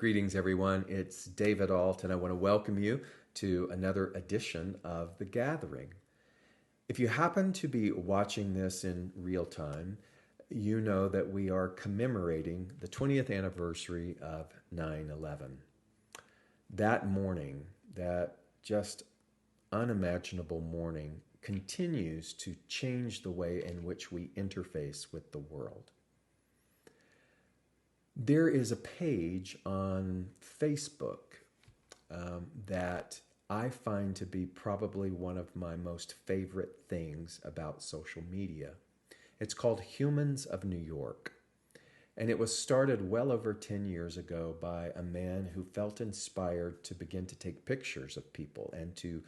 Greetings, everyone. It's David Ault, and I want to welcome you to another edition of The Gathering. If you happen to be watching this in real time, you know that we are commemorating the 20th anniversary of 9/11. That morning, that just unimaginable morning, continues to change the way in which we interface with the world. There is a page on Facebook that I find to be probably one of my most favorite things about social media. It's called Humans of New York. And it was started well over 10 years ago by a man who felt inspired to begin to take pictures of people and to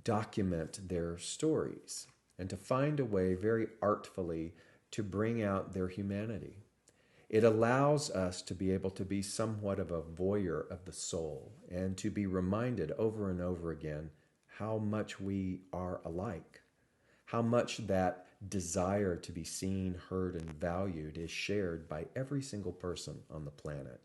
document their stories and to find a way very artfully to bring out their humanity. It allows us to be able to be somewhat of a voyeur of the soul and to be reminded over and over again how much we are alike, how much that desire to be seen, heard, and valued is shared by every single person on the planet.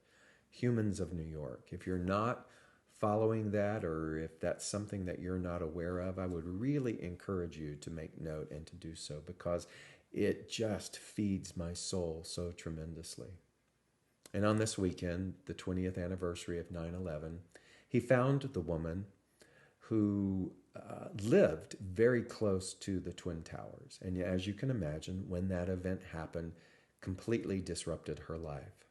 Humans of New York. If you're not following that, or if that's something that you're not aware of, I would really encourage you to make note and to do so, because it just feeds my soul so tremendously. And on this weekend, the 20th anniversary of 9/11, he found the woman who lived very close to the Twin Towers. And as you can imagine, when that event happened, completely disrupted her life.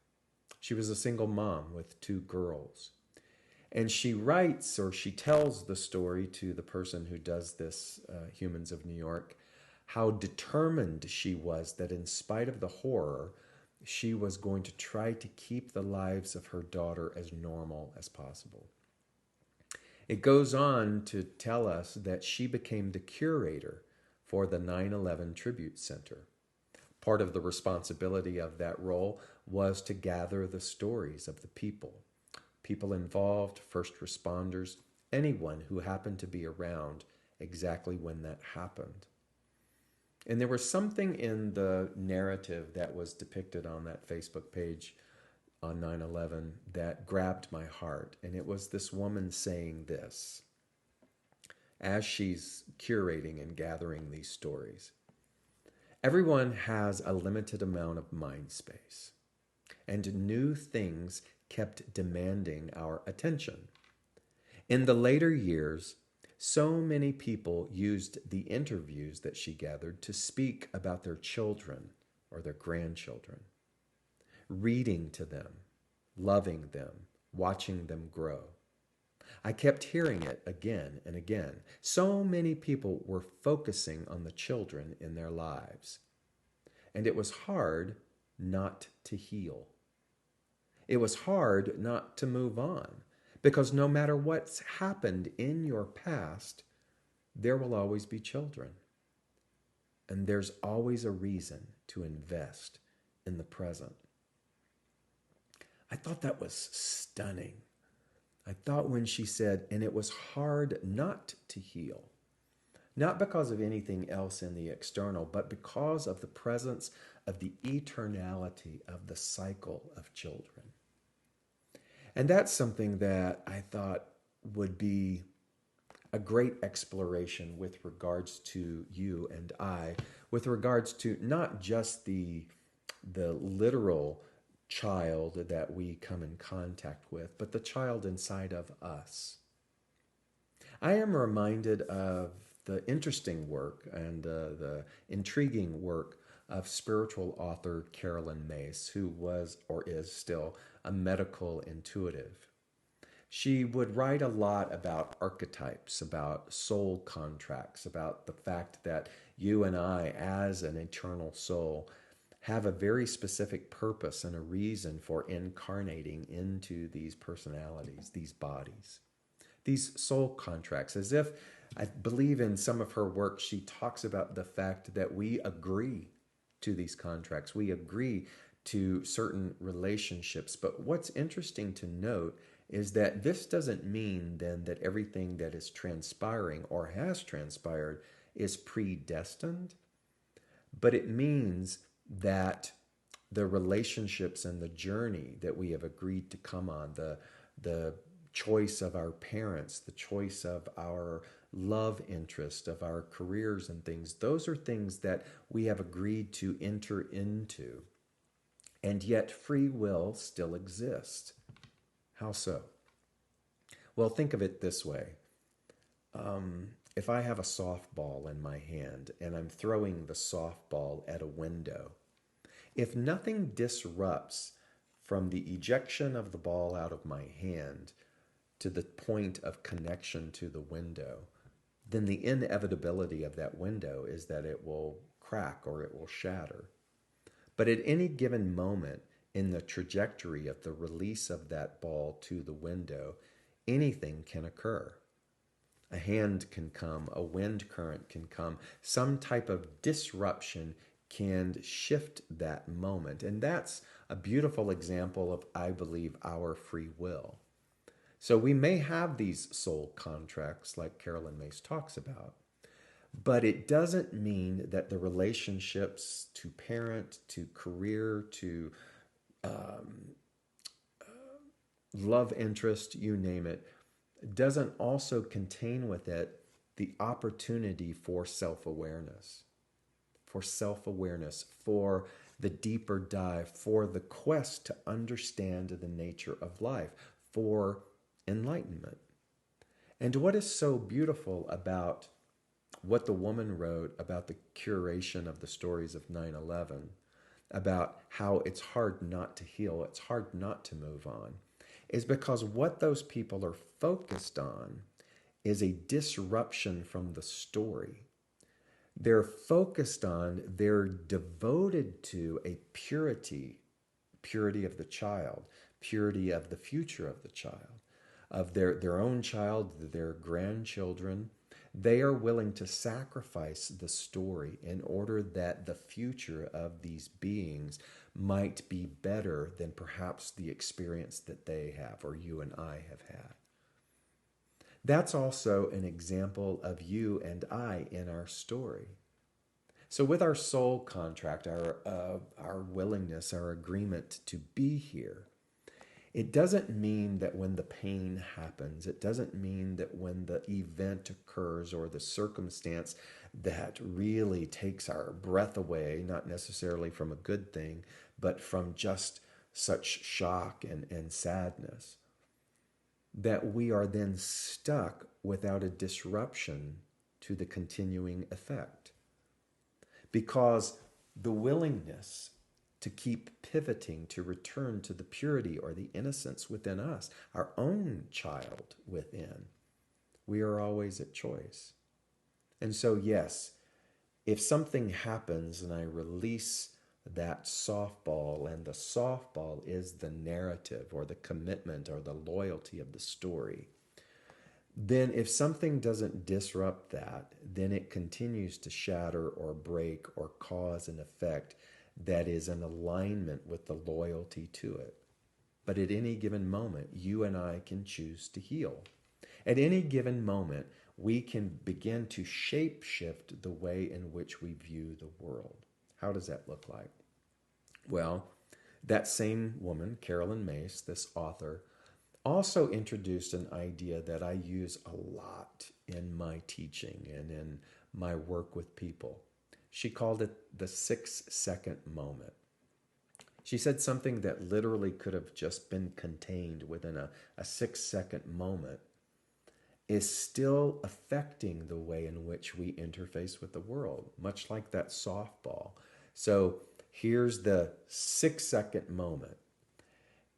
She was a single mom with 2 girls. And she writes, or she tells the story to the person who does this, Humans of New York, how determined she was that in spite of the horror, she was going to try to keep the lives of her daughter as normal as possible. It goes on to tell us that she became the curator for the 9/11 Tribute Center. Part of the responsibility of that role was to gather the stories of the people involved, first responders, anyone who happened to be around exactly when that happened. And there was something in the narrative that was depicted on that Facebook page on 9/11 that grabbed my heart. And it was this woman saying this, as she's curating and gathering these stories. Everyone has a limited amount of mind space, and new things kept demanding our attention. In the later years, so many people used the interviews that she gathered to speak about their children or their grandchildren, reading to them, loving them, watching them grow. I kept hearing it again and again. So many people were focusing on the children in their lives, and it was hard not to heal. It was hard not to move on. Because no matter what's happened in your past, there will always be children. And there's always a reason to invest in the present. I thought that was stunning. I thought when she said, and it was hard not to heal, not because of anything else in the external, but because of the presence of the eternality of the cycle of children. And that's something that I thought would be a great exploration with regards to you and I, with regards to not just the literal child that we come in contact with, but the child inside of us. I am reminded of the interesting work and the intriguing work of spiritual author Carolyn Myss, who was or is still a medical intuitive. She would write a lot about archetypes, about soul contracts, about the fact that you and I, as an eternal soul, have a very specific purpose and a reason for incarnating into these personalities, these bodies. These soul contracts, as if, I believe in some of her work, she talks about the fact that we agree to these contracts. We agree to certain relationships. But what's interesting to note is that this doesn't mean then that everything that is transpiring or has transpired is predestined, but it means that the relationships and the journey that we have agreed to come on, the choice of our parents, the choice of our love interest, of our careers and things, those are things that we have agreed to enter into. And yet free will still exists. How so? Well, think of it this way. If I have a softball in my hand and I'm throwing the softball at a window, if nothing disrupts from the ejection of the ball out of my hand to the point of connection to the window, then the inevitability of that window is that it will crack or it will shatter. But at any given moment in the trajectory of the release of that ball to the window, anything can occur. A hand can come, a wind current can come, some type of disruption can shift that moment. And that's a beautiful example of, I believe, our free will. So we may have these soul contracts like Carolyn Mace talks about, but it doesn't mean that the relationships to parent, to career, to love interest, you name it, doesn't also contain with it the opportunity for self-awareness, for the deeper dive, for the quest to understand the nature of life, for enlightenment. And what is so beautiful about what the woman wrote about the curation of the stories of 9/11, about how it's hard not to heal, it's hard not to move on, is because what those people are focused on is a disruption from the story. They're focused on, they're devoted to a purity of the child, purity of the future of the child, of their own child, their grandchildren. They are willing to sacrifice the story in order that the future of these beings might be better than perhaps the experience that they have or you and I have had. That's also an example of you and I in our story. So with our soul contract, our willingness, our agreement to be here, it doesn't mean that when the pain happens, it doesn't mean that when the event occurs or the circumstance that really takes our breath away, not necessarily from a good thing, but from just such shock and sadness, that we are then stuck without a disruption to the continuing effect. Because the willingness to keep pivoting, to return to the purity or the innocence within us, our own child within, we are always at choice. And so, yes, if something happens and I release that softball, and the softball is the narrative or the commitment or the loyalty of the story, then if something doesn't disrupt that, then it continues to shatter or break or cause an effect that is in alignment with the loyalty to it. But at any given moment, you and I can choose to heal. At any given moment, we can begin to shape-shift the way in which we view the world. How does that look like? Well, that same woman, Carolyn Mace, this author, also introduced an idea that I use a lot in my teaching and in my work with people. She called it the 6-second moment. She said something that literally could have just been contained within a 6-second moment is still affecting the way in which we interface with the world, much like that softball. So here's the 6-second moment.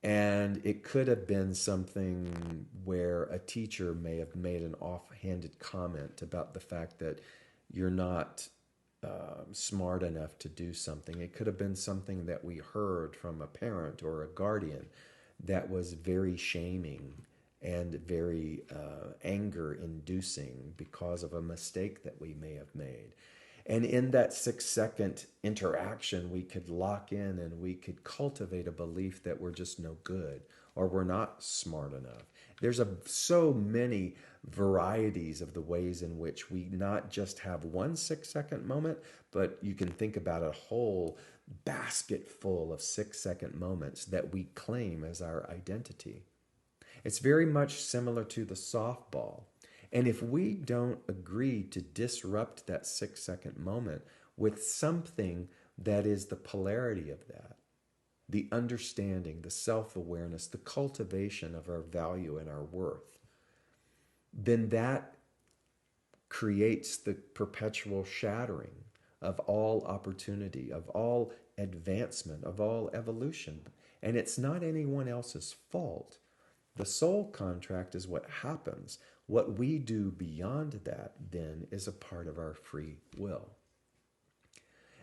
And it could have been something where a teacher may have made an offhanded comment about the fact that you're not smart enough to do something. It could have been something that we heard from a parent or a guardian that was very shaming and very anger-inducing because of a mistake that we may have made. And in that 6-second interaction, we could lock in and we could cultivate a belief that we're just no good or we're not smart enough. There's so many varieties of the ways in which we not just have one 6-second moment, but you can think about a whole basket full of 6-second moments that we claim as our identity. It's very much similar to the softball. And if we don't agree to disrupt that 6-second moment with something that is the polarity of that, the understanding, the self-awareness, the cultivation of our value and our worth, then that creates the perpetual shattering of all opportunity, of all advancement, of all evolution. And it's not anyone else's fault. The soul contract is what happens. What we do beyond that then is a part of our free will.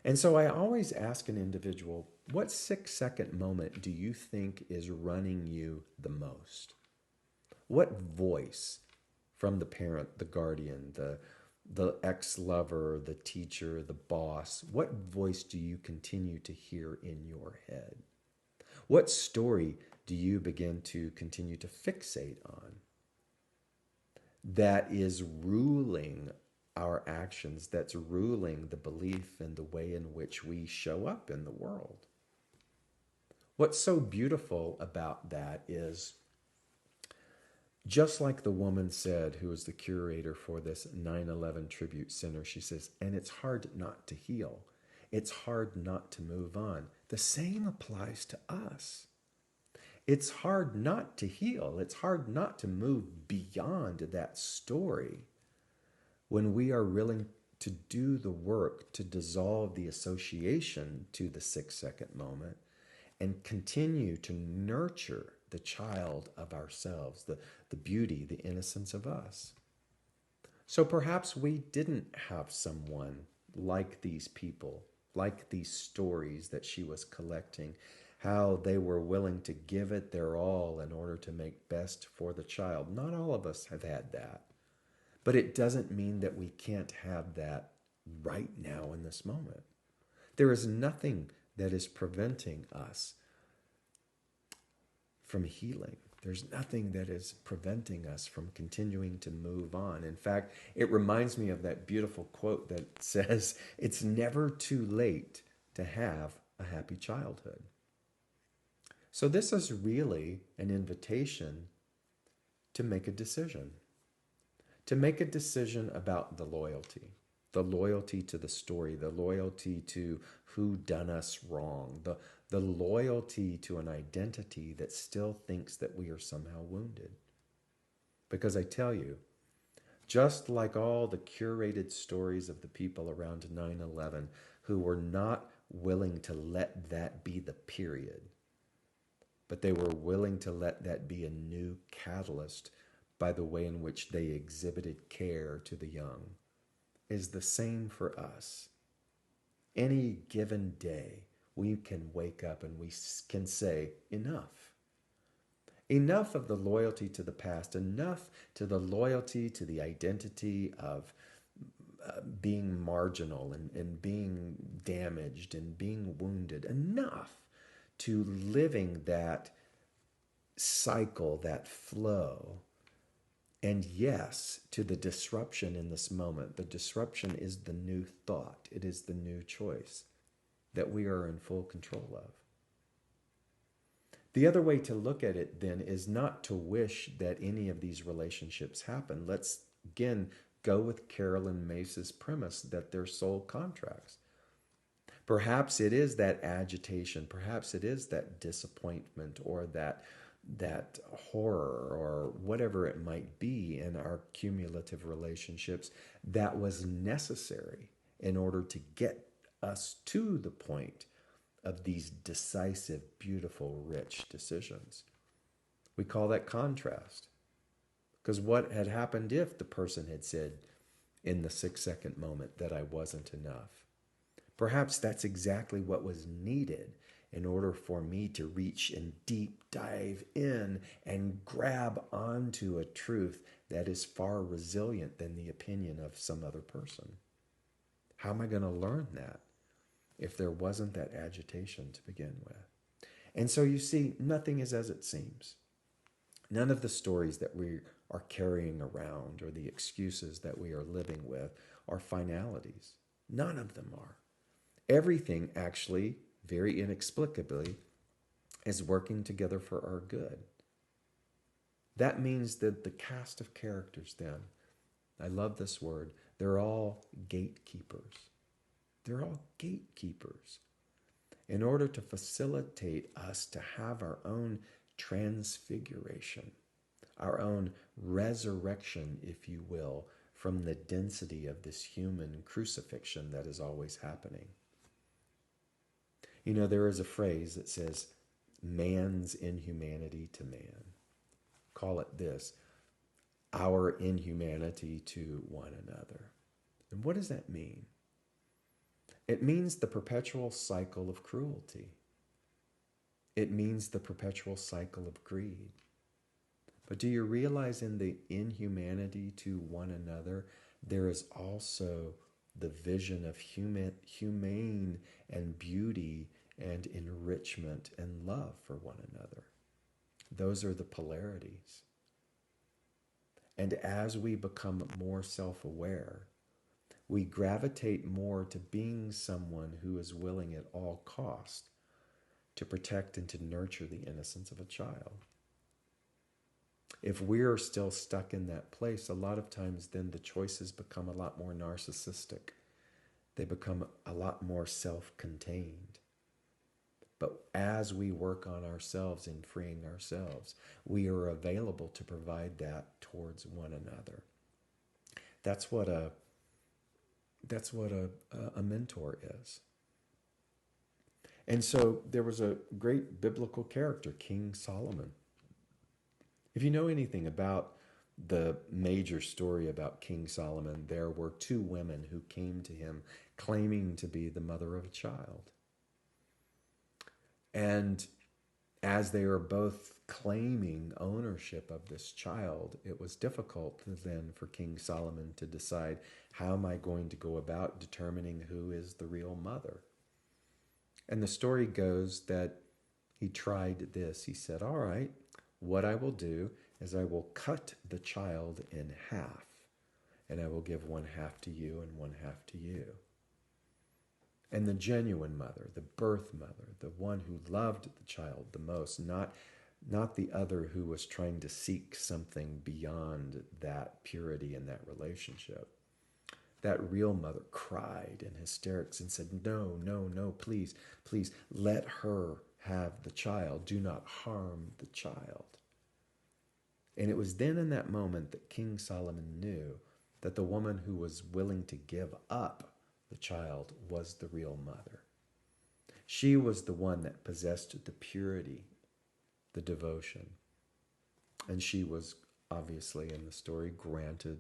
And so I always ask an individual, what 6-second moment do you think is running you the most? What voice from the parent, the guardian, the ex-lover, the teacher, the boss, what voice do you continue to hear in your head? What story do you begin to continue to fixate on that is ruling our actions, that's ruling the belief and the way in which we show up in the world? What's so beautiful about that is, just like the woman said, who was the curator for this 9/11 Tribute Center, she says, and it's hard not to heal. It's hard not to move on. The same applies to us. It's hard not to heal. It's hard not to move beyond that story when we are willing to do the work to dissolve the association to the 6-second moment and continue to nurture the child of ourselves, the beauty, the innocence of us. So perhaps we didn't have someone like these people, like these stories that she was collecting, how they were willing to give it their all in order to make best for the child. Not all of us have had that. But it doesn't mean that we can't have that right now in this moment. There is nothing that is preventing us from healing. There's nothing that is preventing us from continuing to move on. In fact, it reminds me of that beautiful quote that says, it's never too late to have a happy childhood. So this is really an invitation to make a decision. To make a decision about the loyalty to the story, the loyalty to who done us wrong, the loyalty to an identity that still thinks that we are somehow wounded. Because I tell you, just like all the curated stories of the people around 9/11 who were not willing to let that be the period, but they were willing to let that be a new catalyst by the way in which they exhibited care to the young, is the same for us. Any given day, we can wake up and we can say, enough. Enough of the loyalty to the past, enough to the loyalty to the identity of being marginal and being damaged and being wounded. Enough to living that cycle, that flow. And yes, to the disruption in this moment. The disruption is the new thought. It is the new choice that we are in full control of. The other way to look at it then is not to wish that any of these relationships happen. Let's again go with Carolyn Mace's premise that they're soul contracts. Perhaps it is that agitation. Perhaps it is that disappointment or that horror or whatever it might be in our cumulative relationships that was necessary in order to get us to the point of these decisive, beautiful, rich decisions. We call that contrast. Because what had happened if the person had said in the 6-second moment that I wasn't enough? Perhaps that's exactly what was needed in order for me to reach and deep dive in and grab onto a truth that is far resilient than the opinion of some other person. How am I going to learn that if there wasn't that agitation to begin with? And so you see, nothing is as it seems. None of the stories that we are carrying around or the excuses that we are living with are finalities. None of them are. Everything actually, very inexplicably, is working together for our good. That means that the cast of characters then, I love this word, they're all gatekeepers. They're all gatekeepers. In order to facilitate us to have our own transfiguration, our own resurrection, if you will, from the density of this human crucifixion that is always happening. You know, there is a phrase that says, man's inhumanity to man. Call it this, our inhumanity to one another. And what does that mean? It means the perpetual cycle of cruelty. It means the perpetual cycle of greed. But do you realize in the inhumanity to one another, there is also the vision of humane and beauty and enrichment and love for one another? Those are the polarities. And as we become more self-aware, we gravitate more to being someone who is willing at all cost to protect and to nurture the innocence of a child. If we're still stuck in that place, a lot of times then the choices become a lot more narcissistic. They become a lot more self-contained. But as we work on ourselves in freeing ourselves, we are available to provide that towards one another. That's what a mentor is. And so there was a great biblical character, King Solomon. If you know anything about the major story about King Solomon, there were two women who came to him claiming to be the mother of a child. And as they were both claiming ownership of this child, it was difficult then for King Solomon to decide, how am I going to go about determining who is the real mother? And the story goes that he tried this. He said, all right, what I will do is I will cut the child in half, and I will give one half to you and one half to you. And the genuine mother, the birth mother, the one who loved the child the most, not the other who was trying to seek something beyond that purity in that relationship. That real mother cried in hysterics and said, no, no, no, please, please, let her have the child. Do not harm the child. And it was then in that moment that King Solomon knew that the woman who was willing to give up the child was the real mother. She was the one that possessed the purity, the devotion. And she was obviously in the story granted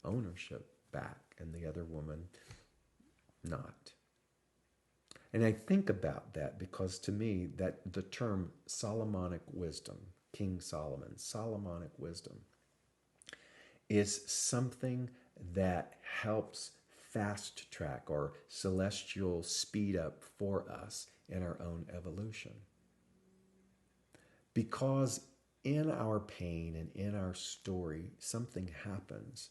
ownership back, and the other woman not. And I think about that because to me that the term Solomonic wisdom, King Solomon, Solomonic wisdom, is something that helps fast track or celestial speed up for us in our own evolution. Because in our pain and in our story, something happens.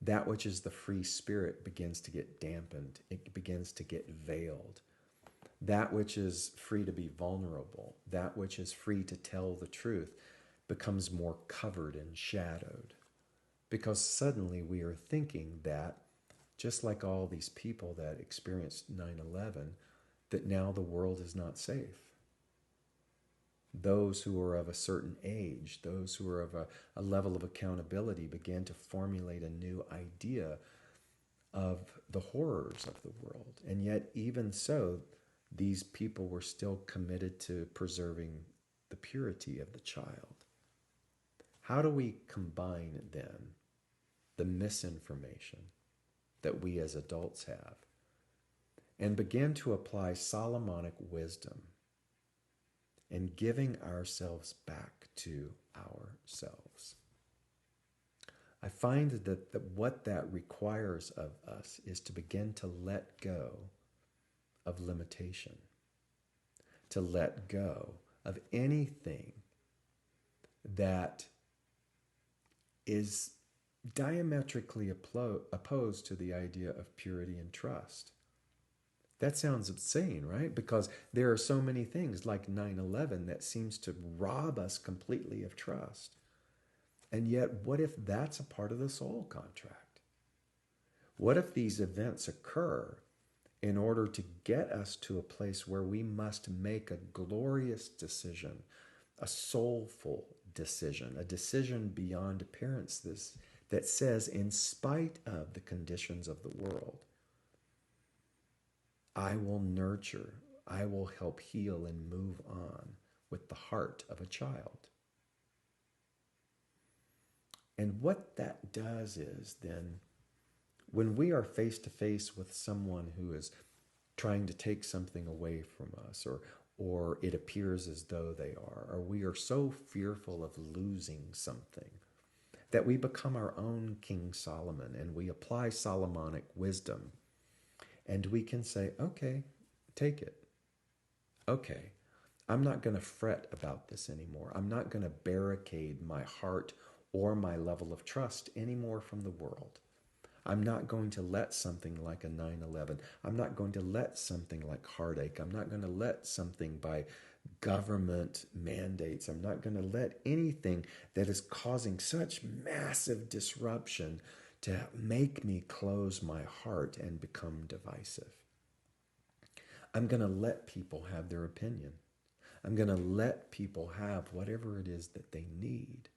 That which is the free spirit begins to get dampened. It begins to get veiled. That which is free to be vulnerable, that which is free to tell the truth, becomes more covered and shadowed. Because suddenly we are thinking that, just like all these people that experienced 9/11, that now the world is not safe. Those who are of a certain age, those who are of a level of accountability began to formulate a new idea of the horrors of the world. And yet, even so, these people were still committed to preserving the purity of the child. How do we combine then the misinformation that we as adults have and begin to apply Solomonic wisdom in giving ourselves back to ourselves? I find that what that requires of us is to begin to let go of limitation, to let go of anything that is diametrically opposed to the idea of purity and trust. That sounds insane, right? Because there are so many things like 9/11 that seems to rob us completely of trust. And yet, what if that's a part of the soul contract? What if these events occur in order to get us to a place where we must make a glorious decision, a soulful decision, a decision beyond appearances that says, in spite of the conditions of the world, I will nurture, I will help heal and move on with the heart of a child. And what that does is then, when we are face to face with someone who is trying to take something away from us, or it appears as though they are, or we are so fearful of losing something, that we become our own King Solomon and we apply Solomonic wisdom. And we can say, okay, take it. Okay, I'm not going to fret about this anymore. I'm not going to barricade my heart or my level of trust anymore from the world. I'm not going to let something like a 9/11, I'm not going to let something like heartache, I'm not going to let something by government mandates, I'm not going to let anything that is causing such massive disruption to make me close my heart and become divisive. I'm going to let people have their opinion. I'm going to let people have whatever it is that they need.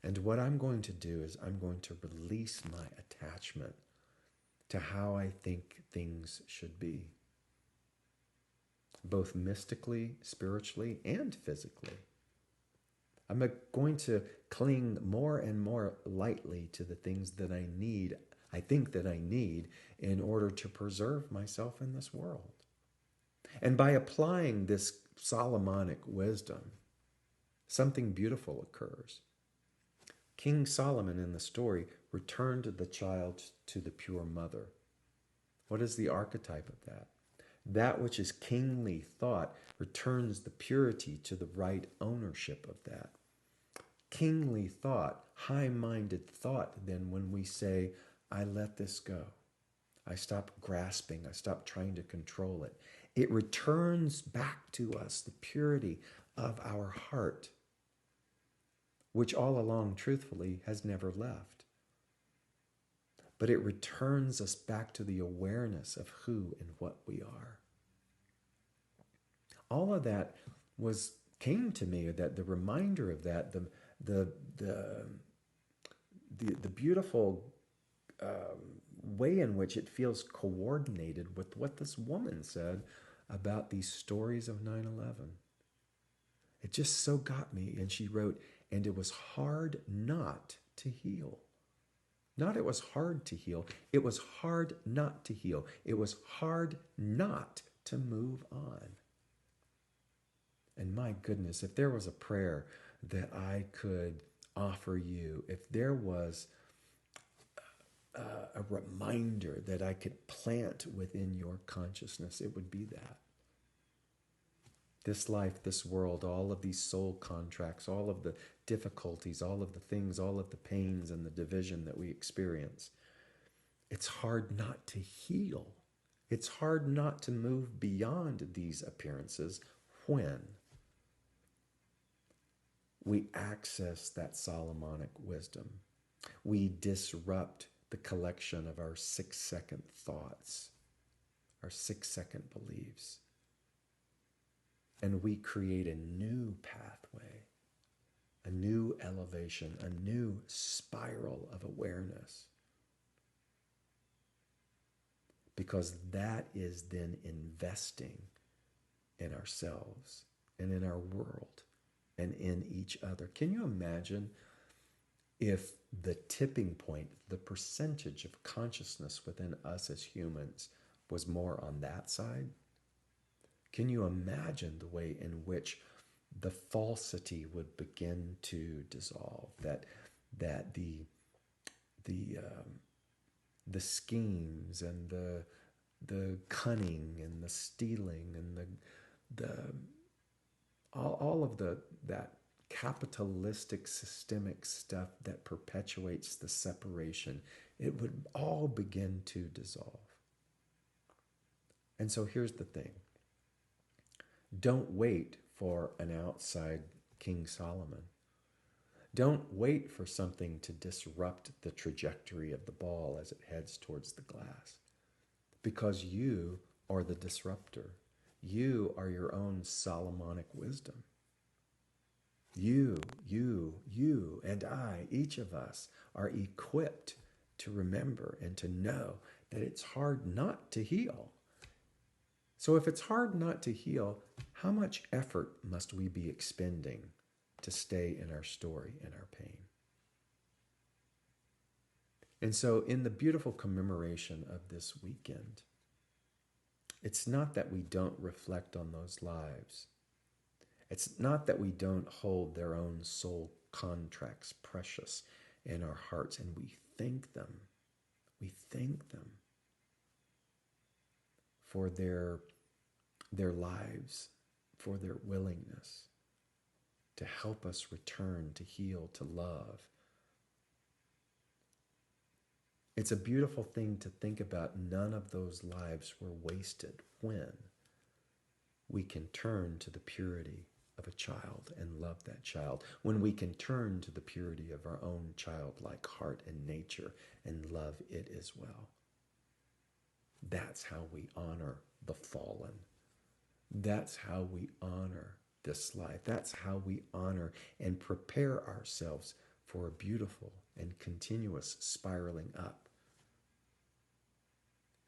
And what I'm going to do is I'm going to release my attachment to how I think things should be, both mystically, spiritually, and physically. I'm going to cling more and more lightly to the things that I need, I think that I need, in order to preserve myself in this world. And by applying this Solomonic wisdom, something beautiful occurs. King Solomon in the story returned the child to the pure mother. What is the archetype of that? That which is kingly thought returns the purity to the right ownership of that. Kingly thought, high-minded thought, then when we say, I let this go, I stop grasping, I stop trying to control it, it returns back to us the purity of our heart, which all along, truthfully, has never left. But it returns us back to the awareness of who and what we are. All of that came to me, that the reminder of that, the beautiful way in which it feels coordinated with what this woman said about these stories of 9/11. It just so got me. And she wrote, and it was hard not to heal. Not it was hard to heal. It was hard not to heal. It was hard not to move on. And my goodness, if there was a prayer that I could offer you, if there was a reminder that I could plant within your consciousness, it would be that. This life, this world, all of these soul contracts, all of the difficulties, all of the things, all of the pains and the division that we experience, it's hard not to heal. It's hard not to move beyond these appearances when we access that Solomonic wisdom. We disrupt the collection of our 6-second thoughts, our 6-second beliefs. And we create a new pathway, a new elevation, a new spiral of awareness. Because that is then investing in ourselves and in our world and in each other. Can you imagine if the tipping point, the percentage of consciousness within us as humans was more on that side? Can you imagine the way in which the falsity would begin to dissolve? That the schemes and the cunning and the stealing and all of that capitalistic, systemic stuff that perpetuates the separation, it would all begin to dissolve. And so here's the thing. Don't wait for an outside King Solomon. Don't wait for something to disrupt the trajectory of the ball as it heads towards the glass, because you are the disruptor. You are your own Solomonic wisdom. You, and I, each of us are equipped to remember and to know that it's hard not to heal. So if it's hard not to heal, how much effort must we be expending to stay in our story and our pain? And so in the beautiful commemoration of this weekend, it's not that we don't reflect on those lives. It's not that we don't hold their own soul contracts precious in our hearts, and we thank them. We thank them for their lives, for their willingness to help us return, to heal, to love. It's a beautiful thing to think about. None of those lives were wasted when we can turn to the purity of a child and love that child, when we can turn to the purity of our own childlike heart and nature and love it as well. That's how we honor the fallen. That's how we honor this life. That's how we honor and prepare ourselves for a beautiful and continuous spiraling up.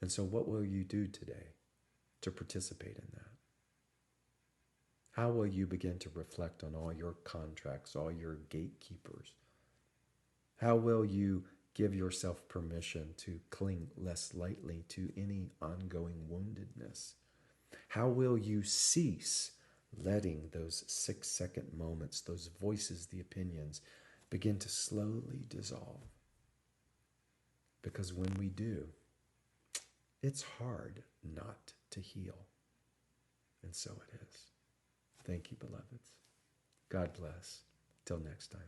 And so what will you do today to participate in that? How will you begin to reflect on all your contracts, all your gatekeepers? How will you give yourself permission to cling less lightly to any ongoing woundedness? How will you cease letting those 6-second moments, those voices, the opinions, begin to slowly dissolve? Because when we do, it's hard not to heal. And so it is. Thank you, beloveds. God bless. Till next time.